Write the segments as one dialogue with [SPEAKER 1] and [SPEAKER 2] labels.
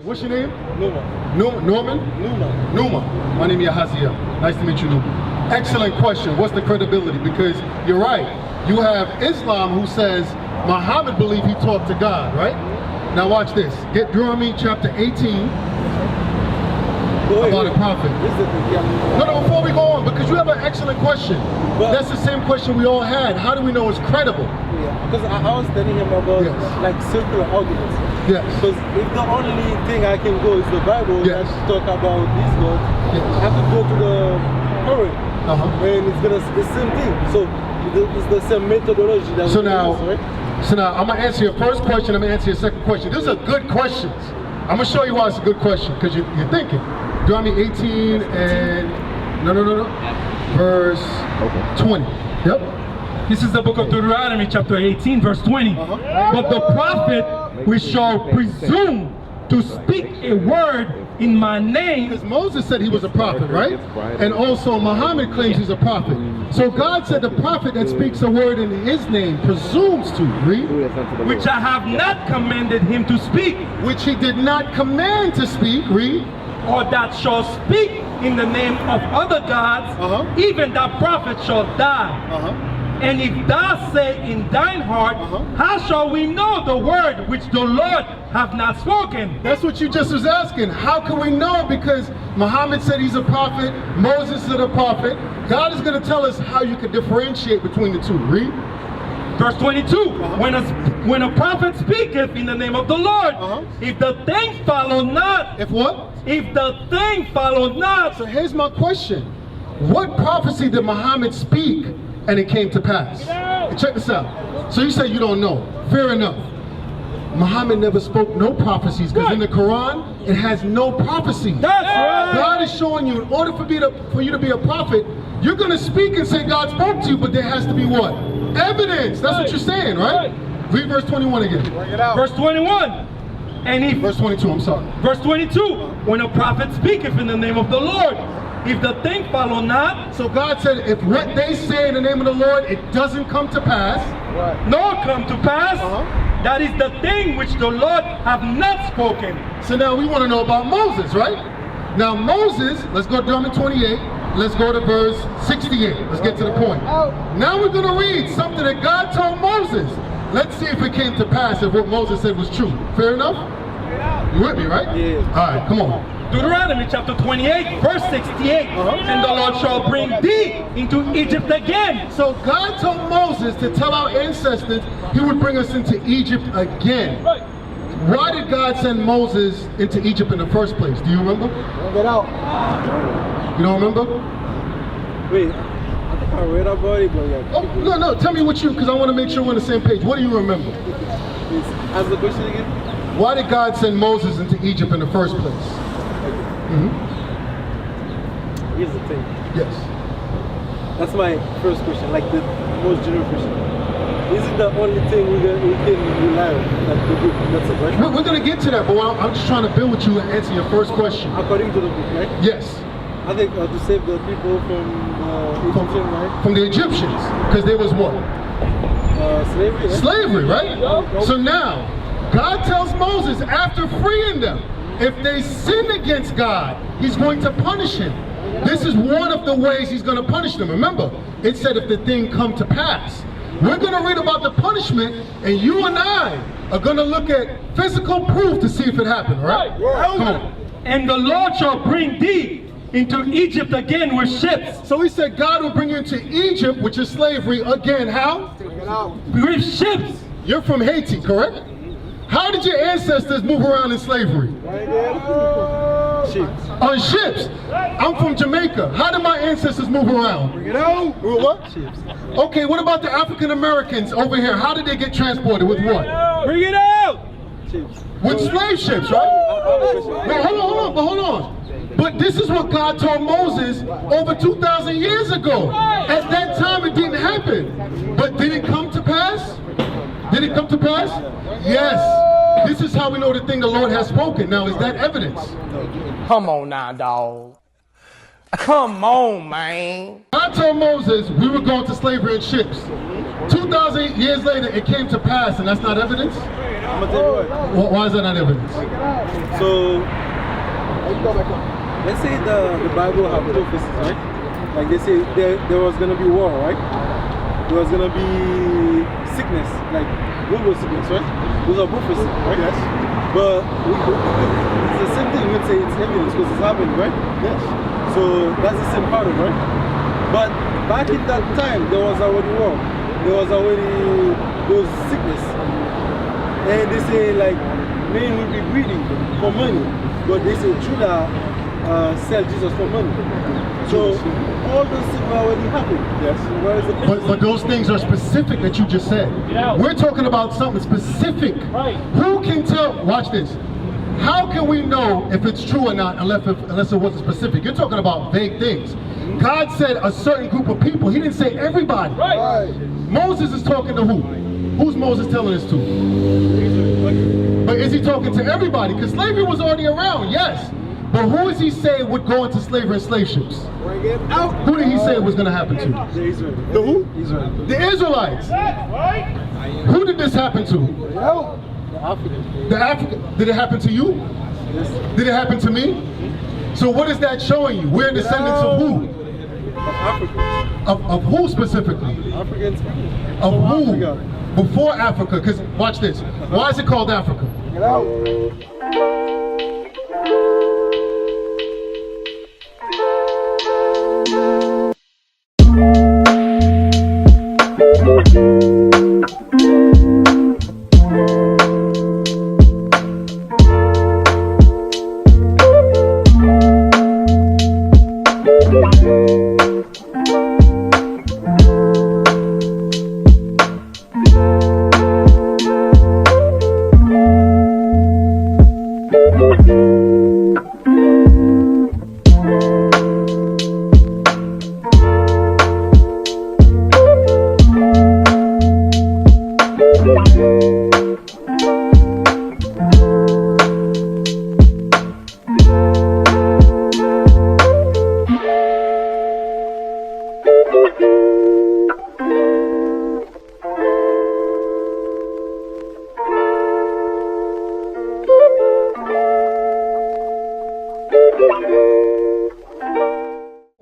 [SPEAKER 1] What's your name?
[SPEAKER 2] Numa.
[SPEAKER 1] Norman? Numa. My name is Yahaziel. Nice to meet you, Numa. Excellent question. What's the credibility? Because you're right. You have Islam who says Muhammad believed he talked to God, right? Now watch this. Get Deuteronomy chapter 18 about a prophet. No, before we go on, because you have an excellent question. That's the same question we all had. How do we know it's credible?
[SPEAKER 2] Yeah, because I was telling him about like circular arguments.
[SPEAKER 1] Yes.
[SPEAKER 2] Because if the only thing I can go is the Bible that talk about these gods, I have to go to the Quran, and it's gonna the same thing. So it's the same methodology that
[SPEAKER 1] So now I'm gonna answer your first question. I'm gonna answer your second question. These are good questions. I'm gonna show you why it's a good question because you're thinking. Deuteronomy 18 and no. Verse 20. Yep.
[SPEAKER 3] This is the book of Deuteronomy, chapter 18, verse 20. But the prophet which shall presume to speak a word in my name.
[SPEAKER 1] Because Moses said he was a prophet, right? And also Muhammad claims he's a prophet. So God said the prophet that speaks a word in his name presumes to, read?
[SPEAKER 3] Which I have not commanded him to speak.
[SPEAKER 1] Which he did not command to speak, read?
[SPEAKER 3] Or that shall speak in the name of other gods, even that prophet shall die. And if thou say in thine heart, how shall we know the word which the Lord hath not spoken?
[SPEAKER 1] That's what you just was asking. How can we know? Because Muhammad said he's a prophet, Moses is a prophet. God is going to tell us how you can differentiate between the two. Read.
[SPEAKER 3] Verse 22, when a prophet speaketh in the name of the Lord, if the thing follow not.
[SPEAKER 1] If what?
[SPEAKER 3] If the thing follow not.
[SPEAKER 1] So here's my question. What prophecy did Muhammad speak and it came to pass? Check this out. So you say you don't know. Fair enough. Muhammad never spoke no prophecies because in the Quran it has no prophecy.
[SPEAKER 3] That's right.
[SPEAKER 1] God is showing you in order for you to be a prophet, you're going to speak and say God spoke to you, but there has to be what? Evidence. That's what you're saying, right? Read verse 21 again.
[SPEAKER 3] Verse 21. And if
[SPEAKER 1] verse 22, I'm sorry.
[SPEAKER 3] Verse 22, when a prophet speaketh in the name of the Lord, if the thing follow not.
[SPEAKER 1] So God said, if what they say in the name of the Lord, it doesn't come to pass.
[SPEAKER 3] Nor come to pass, that is the thing which the Lord have not spoken.
[SPEAKER 1] So now we want to know about Moses, right? Now Moses, let's go to Deuteronomy 28. Let's go to verse 68. Let's get to the point. Now we're going to read something that God told Moses. Let's see if it came to pass if what Moses said was true. Fair enough? You with me, right?
[SPEAKER 2] Yeah.
[SPEAKER 1] All right, come on.
[SPEAKER 3] Deuteronomy chapter 28, verse 68. And the Lord shall bring thee into Egypt again.
[SPEAKER 1] So God told Moses to tell our ancestors he would bring us into Egypt again. Why did God send Moses into Egypt in the first place? Do you remember?
[SPEAKER 2] Get out.
[SPEAKER 1] You don't remember?
[SPEAKER 2] Wait, I think I read about it, but yeah.
[SPEAKER 1] Oh, no, tell me what you, because I want to make sure we're on the same page. What do you remember?
[SPEAKER 2] Please, ask the question again.
[SPEAKER 1] Why did God send Moses into Egypt in the first place?
[SPEAKER 2] Here's the thing.
[SPEAKER 1] Yes.
[SPEAKER 2] That's my first question, like the most general question. Is it the only thing we can rely on? Like the book, that's it, right?
[SPEAKER 1] We're going to get to that, but I'm just trying to build with you and answer your first question.
[SPEAKER 2] According to the book, right?
[SPEAKER 1] Yes.
[SPEAKER 2] I think to save the people from Egyptian, right?
[SPEAKER 1] From the Egyptians, because there was what?
[SPEAKER 2] Slavery, right?
[SPEAKER 1] Slavery, right? So now, God tells Moses, after freeing them, if they sin against God, he's going to punish him. This is one of the ways he's going to punish them. Remember, it said if the thing come to pass. We're going to read about the punishment, and you and I are going to look at physical proof to see if it happened, right? Come on.
[SPEAKER 3] And the Lord shall bring thee into Egypt again with ships.
[SPEAKER 1] So he said God will bring you into Egypt, which is slavery, again. How?
[SPEAKER 3] With ships.
[SPEAKER 1] You're from Haiti, correct? How did your ancestors move around in slavery?
[SPEAKER 2] Ships.
[SPEAKER 1] On ships. I'm from Jamaica. How did my ancestors move around?
[SPEAKER 2] Bring it out.
[SPEAKER 1] What?
[SPEAKER 2] Ships.
[SPEAKER 1] Okay, what about the African Americans over here? How did they get transported? With what?
[SPEAKER 3] Bring it out.
[SPEAKER 2] Ships.
[SPEAKER 1] With slave ships, right? Wait, hold on. But this is what God told Moses over 2,000 years ago. At that time it didn't happen. But did it come to pass? Did it come to pass? Yes. This is how we know the thing the Lord has spoken. Now, is that evidence?
[SPEAKER 4] Come on now, dog. Come on, man.
[SPEAKER 1] God told Moses we were going to slavery in ships. 2,000 years later, it came to pass, and that's not evidence?
[SPEAKER 2] I'm gonna tell you why.
[SPEAKER 1] Why is that not evidence?
[SPEAKER 2] So, let's say the Bible have prophecies, right? Like they say there was gonna be war, right? There was gonna be sickness, like global sickness, right? Those are prophecies, right? Yes. But it's the same thing. We'd say it's evidence because it's happening, right? Yes. So that's the same pattern, right? But back in that time, there was already war. There was already those sickness. And they say like men will be greedy for money, but they say Judah sell Jesus for money. So all those things already happened. Yes.
[SPEAKER 1] But those things are specific that you just said. We're talking about something specific.
[SPEAKER 3] Right.
[SPEAKER 1] Who can tell? Watch this. How can we know if it's true or not unless it wasn't specific? You're talking about vague things. God said a certain group of people. He didn't say everybody.
[SPEAKER 3] Right.
[SPEAKER 1] Moses is talking to who? Who's Moses telling this to? But is he talking to everybody? Because slavery was already around, yes. But who is he saying would go into slavery and slave ships? Who did he say it was going to happen to?
[SPEAKER 2] The Israelites.
[SPEAKER 1] The who?
[SPEAKER 2] Israel.
[SPEAKER 1] The Israelites. Who did this happen to?
[SPEAKER 2] The Africans.
[SPEAKER 1] The African. Did it happen to you?
[SPEAKER 2] Yes.
[SPEAKER 1] Did it happen to me? So what is that showing you? We're descendants of who?
[SPEAKER 2] Of Africans.
[SPEAKER 1] Of who specifically?
[SPEAKER 2] Africans.
[SPEAKER 1] Of who?
[SPEAKER 2] Africa.
[SPEAKER 1] Before Africa. Because watch this. Why is it called Africa?
[SPEAKER 2] Get out.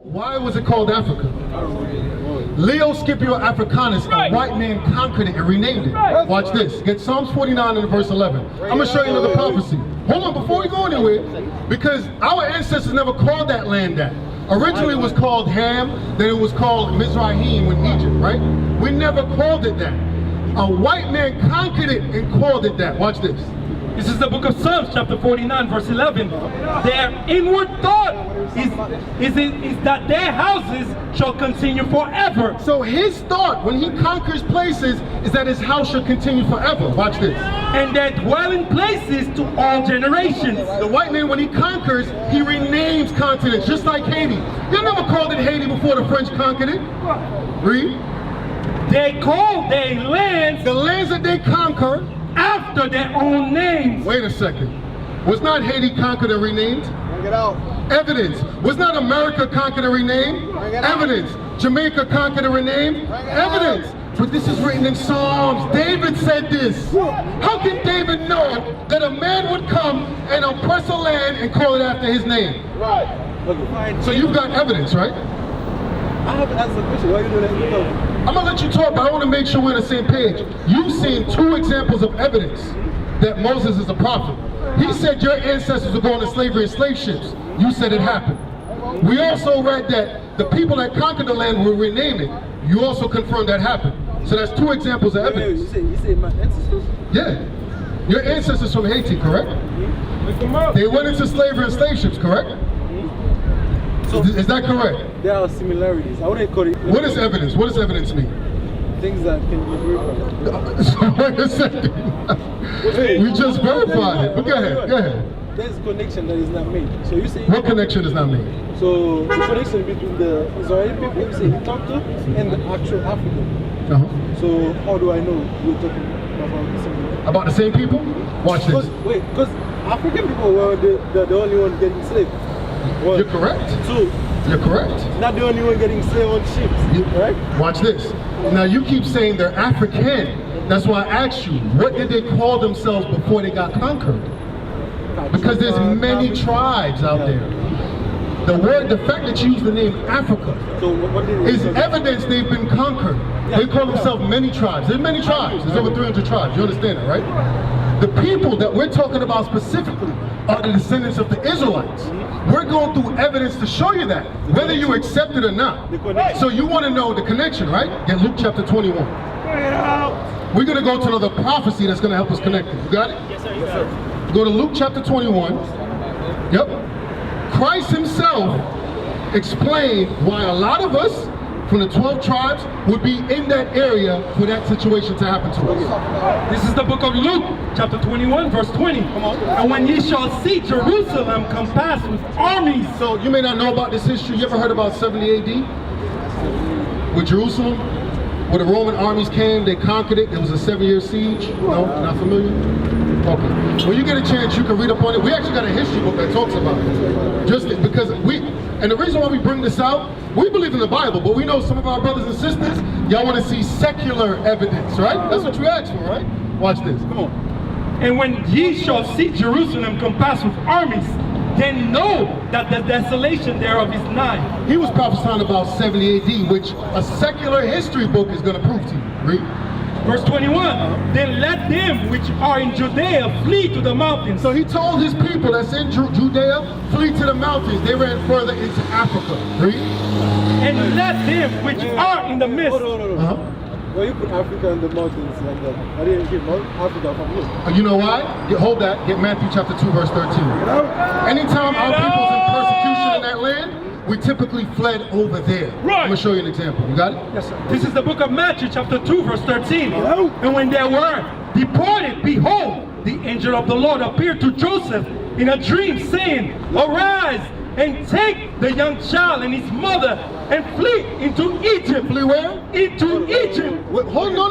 [SPEAKER 1] Why was it called Africa? Leo Scipio Africanus, a white man conquered it and renamed it. Watch this. Get Psalms 49 and verse 11. I'm going to show you another prophecy. Hold on, before we go anywhere, because our ancestors never called that land that. Originally it was called Ham, then it was called Mizraim in Egypt, right? We never called it that. A white man conquered it and called it that. Watch this.
[SPEAKER 3] This is the book of Psalms, chapter 49, verse 11. Their inward thought is that their houses shall continue forever.
[SPEAKER 1] So his thought when he conquers places is that his house should continue forever. Watch this.
[SPEAKER 3] And their dwelling places to all generations.
[SPEAKER 1] The white man, when he conquers, he renames continents, just like Haiti. You never called it Haiti before the French conquered it. Read.
[SPEAKER 3] They call their lands
[SPEAKER 1] The lands that they conquer.
[SPEAKER 3] after their own names.
[SPEAKER 1] Wait a second. Was not Haiti conquered and renamed?
[SPEAKER 2] Bring it out.
[SPEAKER 1] Evidence. Was not America conquered and renamed? Evidence. Jamaica conquered and renamed? Evidence. But this is written in Psalms. David said this. How can David know that a man would come and oppress a land and call it after his name?
[SPEAKER 2] Right.
[SPEAKER 1] So you've got evidence, right?
[SPEAKER 2] I have to ask the question. Why are you doing that?
[SPEAKER 1] I'm going to let you talk, but I want to make sure we're on the same page. You've seen two examples of evidence that Moses is a prophet. He said your ancestors were going to slavery in slave ships. You said it happened. We also read that the people that conquered the land will rename it. You also confirmed that happened. So that's two examples of evidence.
[SPEAKER 2] You say my ancestors?
[SPEAKER 1] Yeah. Your ancestors from Haiti, correct? They went into slavery in slave ships, correct?
[SPEAKER 2] So
[SPEAKER 1] Is that correct?
[SPEAKER 2] there are similarities. I wouldn't call it.
[SPEAKER 1] What is evidence? What does evidence mean?
[SPEAKER 2] Things that can be verified.
[SPEAKER 1] So wait a second. We just verified it. But go ahead. Go ahead.
[SPEAKER 2] There's a connection that is not made. So you say.
[SPEAKER 1] What connection is not made?
[SPEAKER 2] So the connection between the Israeli people you say you talk to and the actual African. So how do I know you're talking about the same people?
[SPEAKER 1] About the same people? Watch this.
[SPEAKER 2] Because African people were the only one getting enslaved.
[SPEAKER 1] You're correct.
[SPEAKER 2] Two.
[SPEAKER 1] You're correct.
[SPEAKER 2] Not the only one getting enslaved on ships. Right?
[SPEAKER 1] Watch this. Now you keep saying they're African. That's why I asked you, what did they call themselves before they got conquered? Because there's many tribes out there. The fact that you use the name Africa is evidence they've been conquered. They call themselves many tribes. There's many tribes. There's over 300 tribes. You understand that, right? The people that we're talking about specifically are the descendants of the Israelites. We're going through evidence to show you that, whether you accept it or not. So you want to know the connection, right? Get Luke chapter 21. We're going to go to another prophecy that's going to help us connect it. You got it?
[SPEAKER 2] Yes, sir. Yes, sir.
[SPEAKER 1] Go to Luke chapter 21. Yep. Christ himself explained why a lot of us from the 12 tribes would be in that area for that situation to happen to us.
[SPEAKER 3] This is the book of Luke, chapter 21, verse 20.
[SPEAKER 1] Come on.
[SPEAKER 3] And when ye shall see Jerusalem compassed with armies.
[SPEAKER 1] So you may not know about this history. You ever heard about 70 AD? With Jerusalem? Where the Roman armies came, they conquered it. It was a 7-year siege. No? Not familiar? Okay. When you get a chance, you can read up on it. We actually got a history book that talks about it. Just because and the reason why we bring this out, we believe in the Bible, but we know some of our brothers and sisters, y'all want to see secular evidence, right? That's what you asked for, right? Watch this. Come on.
[SPEAKER 3] And when ye shall see Jerusalem compassed with armies, then know that the desolation thereof is nigh.
[SPEAKER 1] He was prophesying about 70 AD, which a secular history book is going to prove to you. Read.
[SPEAKER 3] Verse 21, then let them which are in Judea flee to the mountains.
[SPEAKER 1] So he told his people that's in Judea, flee to the mountains. They ran further into Africa. Read.
[SPEAKER 3] And let them which are in the midst.
[SPEAKER 2] Why you put Africa in the mountains like that? I didn't get Africa from you.
[SPEAKER 1] You know why? Hold that. Get Matthew chapter 2, verse 13. Anytime our people's in persecution in that land, we typically fled over there.
[SPEAKER 3] Right.
[SPEAKER 1] I'm going to show you an example. You got it?
[SPEAKER 3] Yes, sir. This is the book of Matthew, chapter 2, verse 13. And when they were departed, behold, the angel of the Lord appeared to Joseph in a dream, saying, arise and take the young child and his mother and flee into Egypt.
[SPEAKER 1] Flee where?
[SPEAKER 3] Into Egypt.
[SPEAKER 1] Wait, hold, no.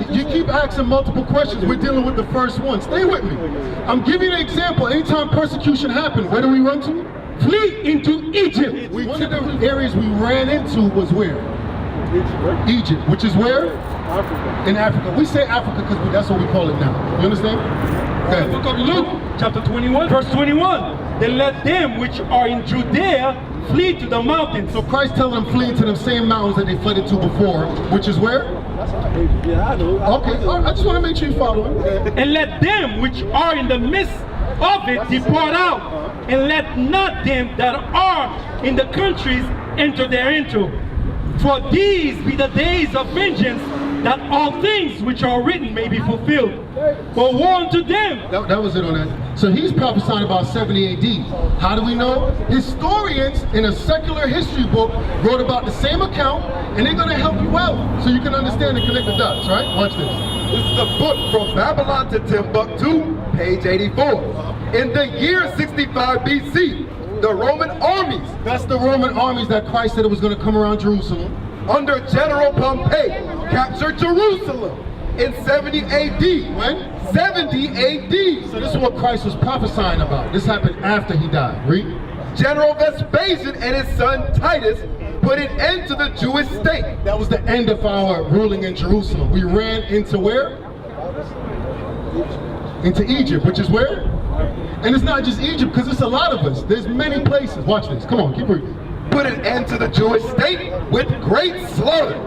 [SPEAKER 1] You keep asking multiple questions. We're dealing with the first one. Stay with me. I'm giving you an example. Anytime persecution happened, where do we run to?
[SPEAKER 3] Flee into Egypt.
[SPEAKER 1] One of the areas we ran into was where? Egypt, which is where?
[SPEAKER 2] Africa.
[SPEAKER 1] In Africa. We say Africa because that's what we call it now. You understand?
[SPEAKER 3] The book of Luke, chapter 21, verse 21. Then let them which are in Judea flee to the mountains.
[SPEAKER 1] So Christ telling them flee into the same mountains that they fled into before, which is where?
[SPEAKER 2] Yeah, I know.
[SPEAKER 1] Okay, all right, I just want to make sure you follow him.
[SPEAKER 3] And let them which are in the midst of it depart out, and let not them that are in the countries enter thereinto. For these be the days of vengeance, that all things which are written may be fulfilled. But woe unto them.
[SPEAKER 1] That was it on that. So he's prophesying about 70 AD. How do we know? Historians in a secular history book wrote about the same account, and they're going to help you out so you can understand and connect the dots, right? Watch this.
[SPEAKER 5] This is the book From Babylon to Timbuktu, page 84. In the year 65 BC, the Roman armies,
[SPEAKER 1] That's the Roman armies that Christ said it was going to come around Jerusalem.
[SPEAKER 5] under General Pompey, captured Jerusalem in 70 AD.
[SPEAKER 1] When?
[SPEAKER 5] 70 AD.
[SPEAKER 1] So this is what Christ was prophesying about. This happened after he died. Read.
[SPEAKER 5] General Vespasian and his son Titus put an end to the Jewish state.
[SPEAKER 1] That was the end of our ruling in Jerusalem. We ran into where? Into Egypt, which is where? And it's not just Egypt, because it's a lot of us. There's many places. Watch this. Come on, keep reading.
[SPEAKER 5] Put an end to the Jewish state with great slaughter.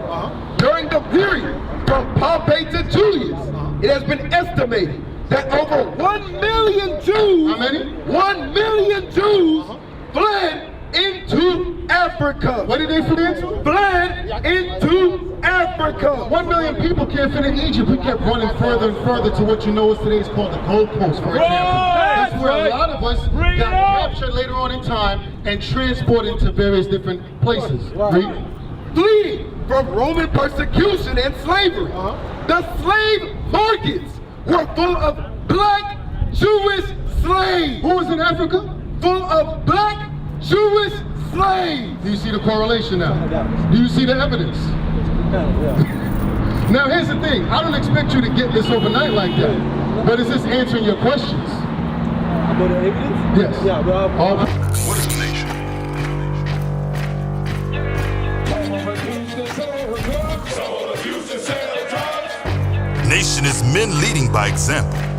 [SPEAKER 5] During the period from Pompey to Julius, it has been estimated that over 1 million Jews,
[SPEAKER 1] How many?
[SPEAKER 5] 1 million Jews fled into Africa.
[SPEAKER 1] What did they flee into?
[SPEAKER 5] Fled into Africa.
[SPEAKER 1] 1 million people can't fit in Egypt. We kept running further and further to what you know is today is called the Gold Coast, for example. That's where a lot of us got captured later on in time and transported to various different places. Read.
[SPEAKER 5] Fleeing from Roman persecution and slavery. The slave markets were full of black Jewish slaves.
[SPEAKER 1] Who was in Africa?
[SPEAKER 5] Full of black Jewish slaves.
[SPEAKER 1] Do you see the correlation now? Do you see the evidence? Now here's the thing. I don't expect you to get this overnight like that. But is this answering your questions?
[SPEAKER 2] About the evidence?
[SPEAKER 1] Yes.
[SPEAKER 2] Yeah, but
[SPEAKER 6] What is a nation? nation is men leading by example.